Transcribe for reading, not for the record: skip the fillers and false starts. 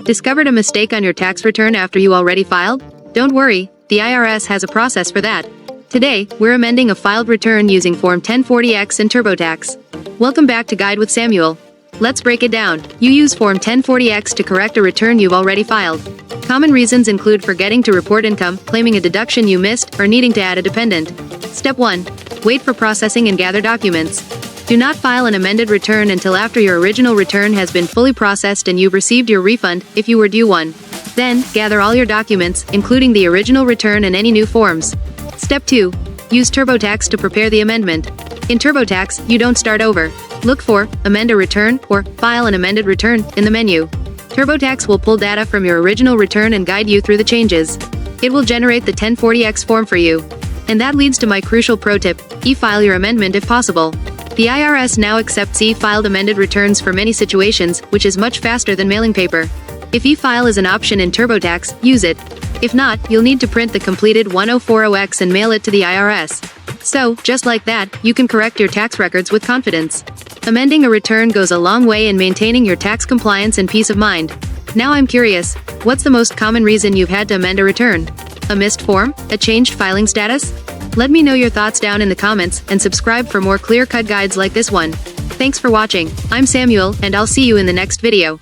Discovered a mistake on your tax return after you already filed? Don't worry, the IRS has a process for that. Today, we're amending a filed return using Form 1040X in TurboTax. Welcome back to Guide with Samuel. Let's break it down. You use Form 1040X to correct a return you've already filed. Common reasons include forgetting to report income, claiming a deduction you missed, or needing to add a dependent. Step 1. Wait for processing and gather documents. Do not file an amended return until after your original return has been fully processed and you've received your refund, if you were due one. Then, gather all your documents, including the original return and any new forms. Step 2. Use TurboTax to prepare the amendment. In TurboTax, you don't start over. Look for Amend a Return or File an Amended Return in the menu. TurboTax will pull data from your original return and guide you through the changes. It will generate the 1040X form for you. And that leads to my crucial pro tip: e-file your amendment if possible. The IRS now accepts e-filed amended returns for many situations, which is much faster than mailing paper. If e-file is an option in TurboTax, use it. If not, you'll need to print the completed 1040X and mail it to the IRS. So, just like that, you can correct your tax records with confidence. Amending a return goes a long way in maintaining your tax compliance and peace of mind. Now I'm curious, what's the most common reason you've had to amend a return? A missed form? A changed filing status? Let me know your thoughts down in the comments, and subscribe for more clear-cut guides like this one. Thanks for watching. I'm Samuel, and I'll see you in the next video.